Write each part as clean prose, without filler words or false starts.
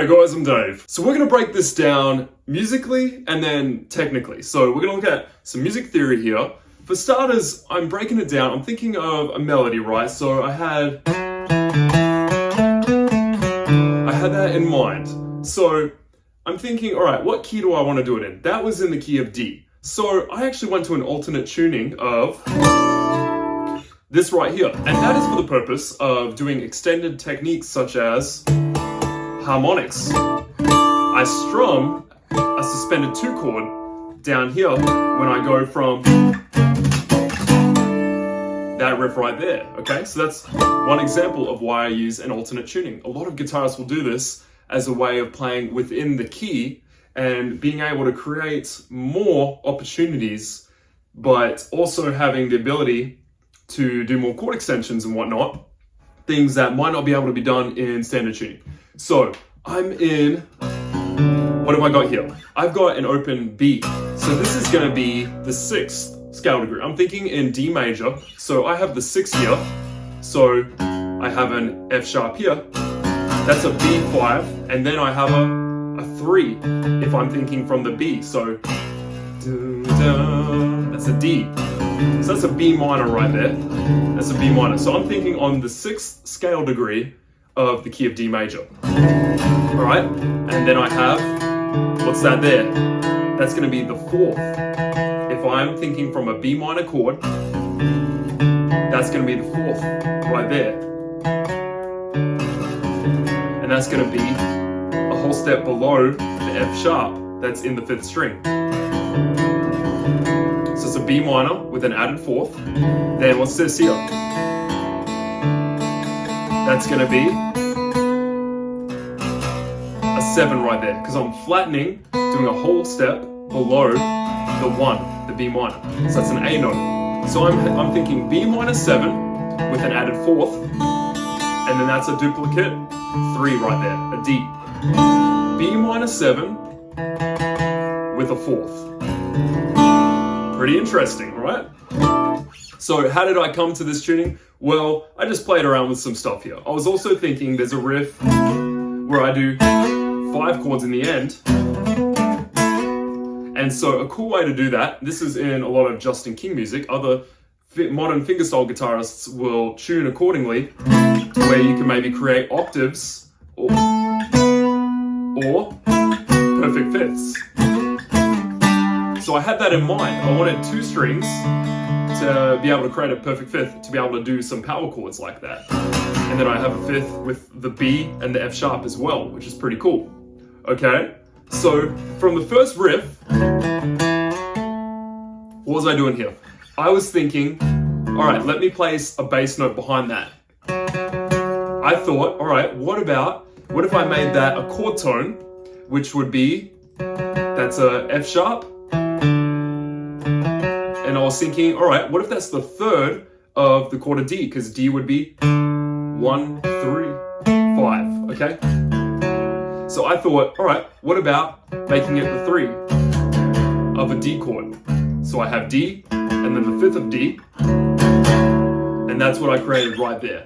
Hey guys, I'm Dave. So we're gonna break this down musically and then technically. So we're gonna look at some music theory here. For starters, I'm breaking it down. I'm thinking of a melody, right? So I had that in mind. So I'm thinking, all right, what key do I want to do it in? That was in the key of D. So I actually went to an alternate tuning of this right here. And that is for the purpose of doing extended techniques such as harmonics. I strum a suspended 2 chord down here when I go from that riff right there, okay? So that's one example of why I use an alternate tuning. A lot of guitarists will do this as a way of playing within the key and being able to create more opportunities, but also having the ability to do more chord extensions and whatnot, things that might not be able to be done in standard tuning. So I'm in, what have I got here? I've got an open B. So this is gonna be the 6th scale degree. I'm thinking in D major. So I have the 6 here. So I have an F sharp here. That's a B5. And then I have a 3 if I'm thinking from the B. So that's a D. So that's a B minor right there. That's a B minor. So I'm thinking on the 6th scale degree of the key of D major. All right, and then I have, what's that there? That's gonna be the 4th. If I'm thinking from a B minor chord, that's gonna be the 4th right there. And that's gonna be a whole step below the F sharp that's in the 5th string. So it's a B minor with an added 4th. Then what's this here? That's gonna be a 7 right there, because I'm flattening, doing a whole step below the 1, the B minor. So that's an A note. So I'm thinking B minor 7 with an added 4th, and then that's a duplicate 3 right there, a D. B minor 7 with a 4th. Pretty interesting, right? So how did I come to this tuning? Well, I just played around with some stuff here. I was also thinking there's a riff where I do 5 chords in the end. And so a cool way to do that, this is in a lot of Justin King music, other modern fingerstyle guitarists will tune accordingly, where you can maybe create octaves or perfect fifths. So I had that in mind. I wanted 2 strings to be able to create a perfect 5th, to be able to do some power chords like that. And then I have a 5th with the B and the F sharp as well, which is pretty cool. Okay, so from the first riff, what was I doing here? I was thinking, all right, let me place a bass note behind that. I thought, all right, what if I made that a chord tone, which would be, that's a F sharp, and I was thinking, all right, what if that's the 3rd of the chord of D? Because D would be 1, 3, 5, okay? So I thought, all right, what about making it the 3 of a D chord? So I have D, and then the 5th of D, and that's what I created right there.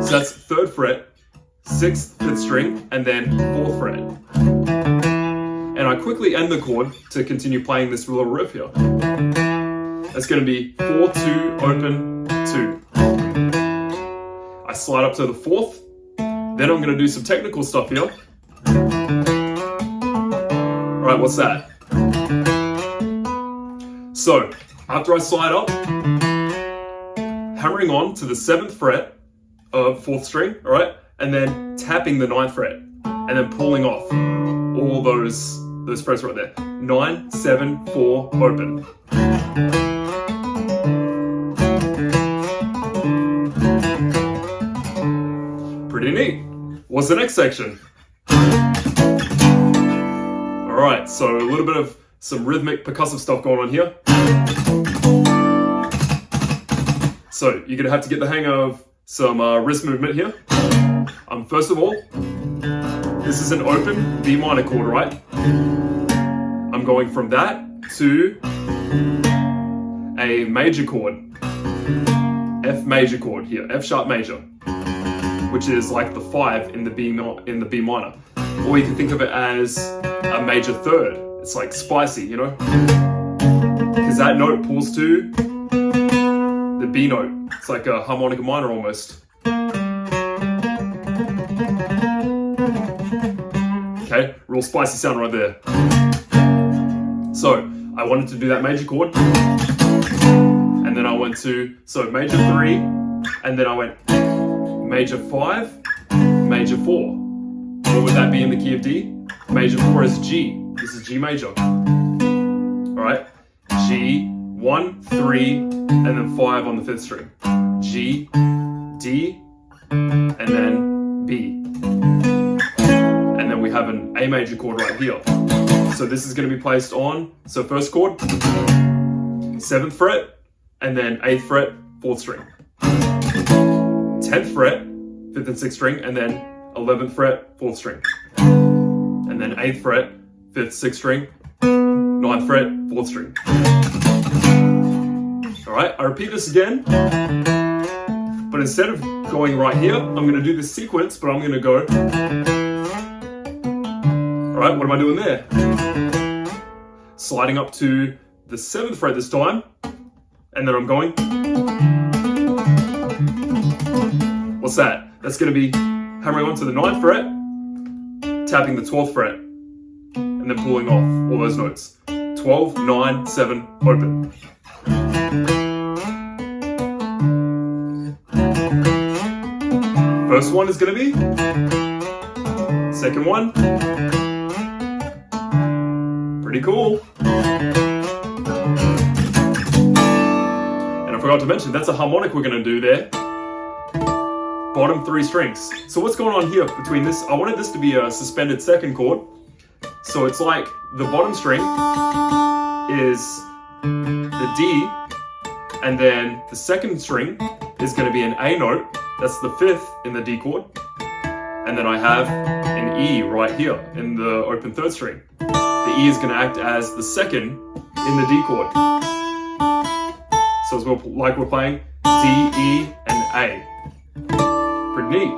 So that's 3rd fret, 6th, 5th string, and then 4th fret. And I quickly end the chord to continue playing this little riff here. That's going to be 4, 2, open, 2. I slide up to the 4th. Then I'm going to do some technical stuff here. All right, what's that? So after I slide up, hammering on to the 7th fret of 4th string, all right, and then tapping the 9th fret, and then pulling off all those frets right there. 9, 7, 4, open. Pretty neat. What's the next section? All right, so a little bit of some rhythmic percussive stuff going on here. So you're gonna have to get the hang of some wrist movement here. First of all, this is an open B minor chord, right? I'm going from that to a major chord, F major chord here, F sharp major, which is like the 5 in the B minor. Or you can think of it as a major third. It's like spicy, you know? Because that note pulls to the B note. It's like a harmonica minor almost. Okay, real spicy sound right there. So, I wanted to do that major chord. And then I went to, so major 3, and then I went major 5, major 4. What would that be in the key of D? Major 4 is G. This is G major. Alright? G, 1, 3, and then 5 on the 5th string. G, D, and then B. And then we have an A major chord right here. So this is going to be placed on, so first chord, 7th fret, and then 8th fret, 4th string. 10th fret, 5th and 6th string, and then 11th fret, 4th string. And then 8th fret, 5th, 6th string, 9th fret, 4th string. Alright, I repeat this again. But instead of going right here, I'm going to do this sequence, but I'm going to go. Alright, what am I doing there? Sliding up to the 7th fret this time, and then I'm going. What's that? That's going to be hammering onto the 9th fret, tapping the 12th fret, and then pulling off all those notes. 12, 9, 7, open. First one is going to be, second one, pretty cool. And I forgot to mention, that's a harmonic we're going to do there. Bottom 3 strings. So what's going on here between this? I wanted this to be a suspended second chord. So it's like the bottom string is the D, and then the second string is going to be an A note. That's the 5th in the D chord. And then I have an E right here in the open 3rd string. The E is going to act as the second in the D chord. So it's like we're playing D, E, and A. Pretty neat.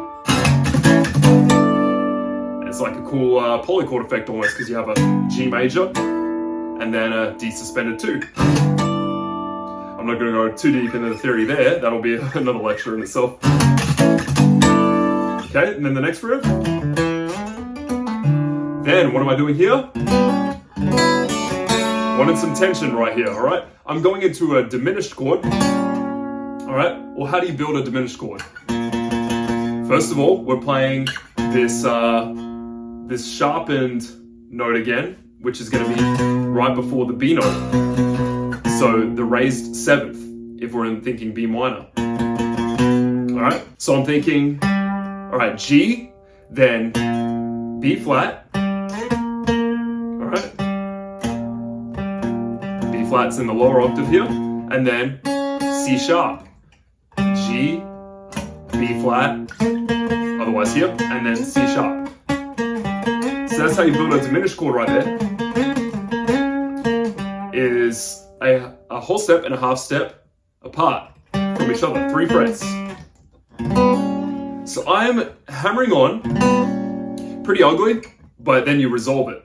And it's like a cool polychord effect almost, because you have a G major and then a D suspended 2. I'm not going to go too deep into the theory there. That'll be another lecture in itself. Okay, and then the next riff. Then what am I doing here? Wanted some tension right here, alright? I'm going into a diminished chord. Alright, well, how do you build a diminished chord? First of all, we're playing this this sharpened note again, which is going to be right before the B note. So the raised 7th, if we're thinking B minor. Alright, so I'm thinking, alright, G, then B flat. Alright. B flat's in the lower octave here, and then C sharp. G, B flat, otherwise here, and then C sharp. So that's how you build a diminished chord right there. Is a whole step and a half step apart from each other, 3 frets. So I'm hammering on, pretty ugly, but then you resolve it,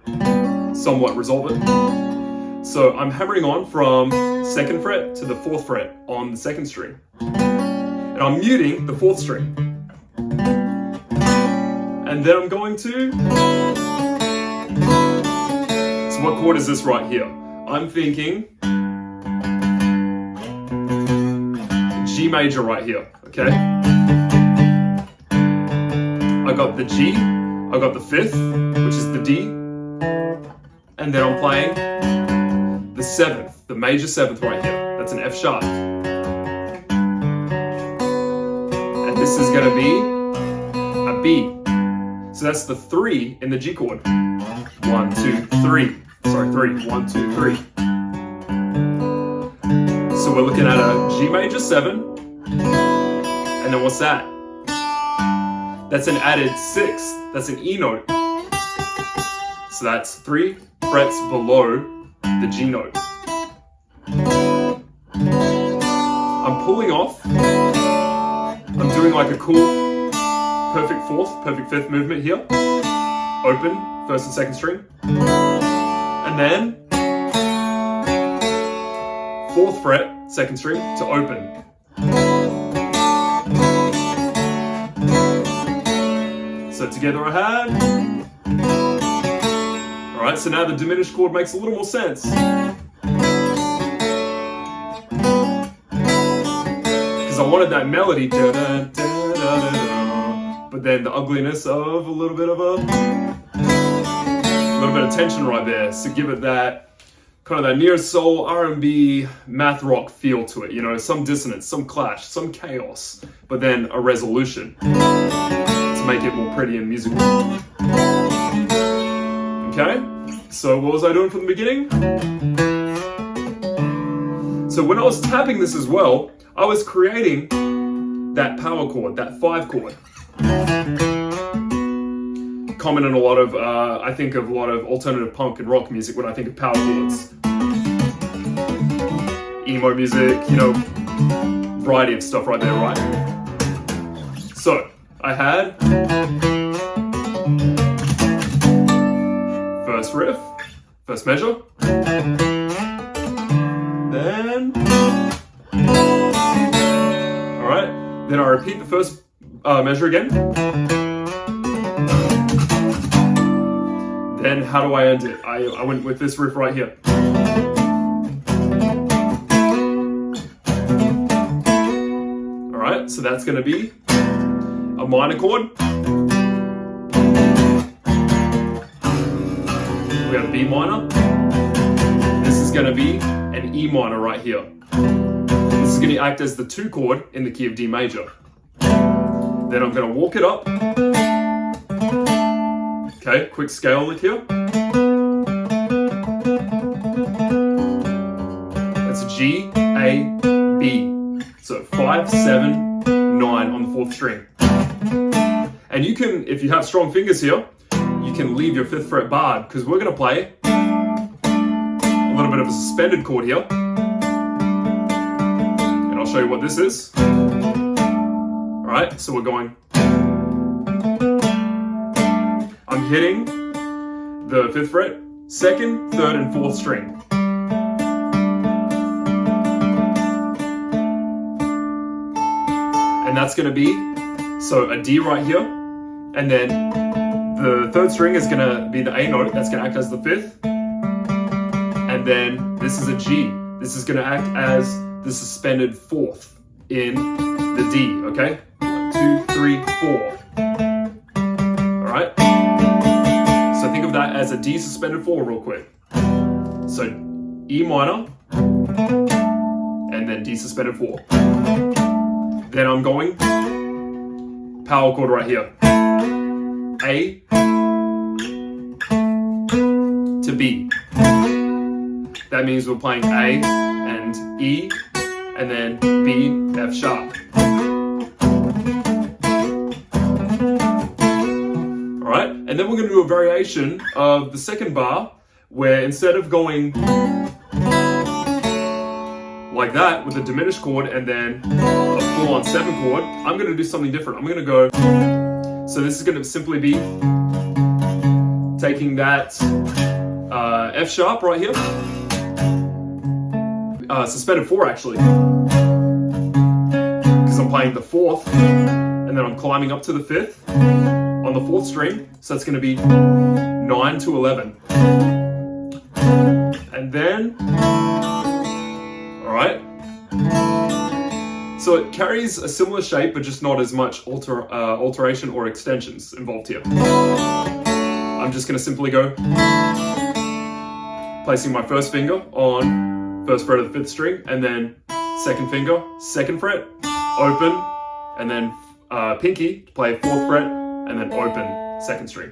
somewhat resolve it. So I'm hammering on from 2nd fret to the 4th fret on the 2nd string. And I'm muting the 4th string. And then I'm going to... So what chord is this right here? I'm thinking G major right here, okay? I got the G, I got the 5th, which is the D, and then I'm playing the 7th, the major 7th right here. That's an F sharp. And this is going to be a B. So that's the 3 in the G chord. 1, 2, 3. Sorry, 3. 1, 2, 3. So we're looking at a G major 7. And then what's that? That's an added 6th. That's an E note. So that's 3 frets below the G note. I'm pulling off. I'm doing like a cool perfect 4th, perfect 5th movement here. open, first and second string. And then 4th fret, second string to open. So together I had. Alright, so now the diminished chord makes a little more sense. Because I wanted that melody, but then the ugliness of a little bit of tension right there. So give it that kind of that Neosoul R&B math rock feel to it, you know, some dissonance, some clash, some chaos, but then a resolution to make it more pretty and musical. Okay, so what was I doing from the beginning? So when I was tapping this as well, I was creating that power chord, that 5 chord. Common in a lot of, I think of a lot of alternative punk and rock music when I think of power chords. Emo music, you know, variety of stuff right there, right? So, I had first riff, first measure, then, alright, then I repeat the first measure again. Then how do I end it? I went with this riff right here. Alright, so that's going to be a minor chord. We have B minor. This is going to be an E minor right here. This is going to act as the 2 chord in the key of D major. Then I'm going to walk it up. Okay, quick scale lick here. That's G, A, B. So 5, 7, 9 on the 4th string. And you can, if you have strong fingers here, you can leave your 5th fret barred, because we're going to play a little bit of a suspended chord here. And I'll show you what this is. Alright, so we're going. I'm hitting the 5th fret, 2nd, 3rd, and 4th string. And that's going to be, so a D right here, and then the 3rd string is going to be the A note, that's going to act as the 5th, and then this is a G. This is going to act as the suspended 4th in the D, okay? 1, 2, 3, 4. Alright? So think of that as a D suspended 4 real quick. So E minor, and then D suspended 4. Then I'm going power chord right here. A to B. That means we're playing A and E, and then B, F sharp. Alright, and then we're going to do a variation of the 2nd bar, where instead of going like that with a diminished chord and then a full-on 7 chord, I'm going to do something different. I'm going to go, so this is going to simply be taking that F sharp right here, suspended 4 actually, because I'm playing the 4th, and then I'm climbing up to the 5th on the 4th string, so that's going to be 9 to 11. And then, alright, so it carries a similar shape, but just not as much alteration or extensions involved here. I'm just going to simply go, placing my first finger on 1st fret of the 5th string, and then 2nd finger, 2nd fret, open, and then pinky to play 4th fret, and then open 2nd string.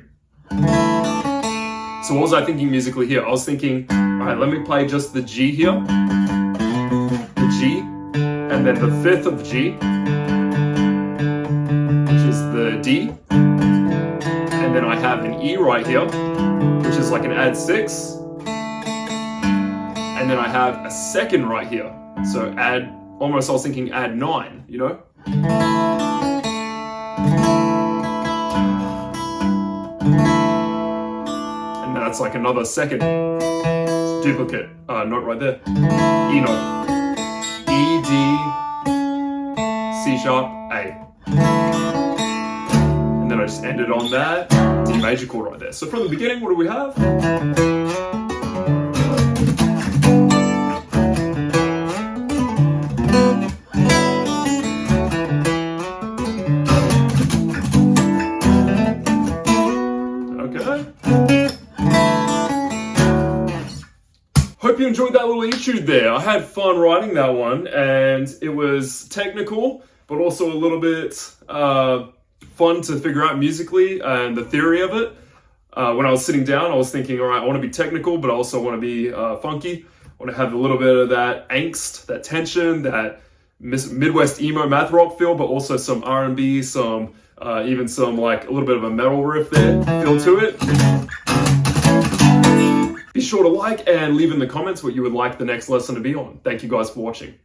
So what was I thinking musically here? I was thinking, alright, let me play just the G here, the G, and then the 5th of the G, which is the D, and then I have an E right here, which is like an add 6, and then I have a 2nd right here, so add, almost I was thinking add 9, you know? and then that's like another second duplicate note right there. E note. E, D, C sharp, A. And then I just ended on that D major chord right there. So from the beginning, what do we have? Hope you enjoyed that little etude there. I had fun writing that one, and it was technical, but also a little bit fun to figure out musically and the theory of it. When I was sitting down, I was thinking, all right, I want to be technical, but I also want to be funky. I want to have a little bit of that angst, that tension, that Midwest emo math rock feel, but also some R&B, some even some like a little bit of a metal riff there, feel to it. Be sure to like and leave in the comments what you would like the next lesson to be on. Thank you guys for watching.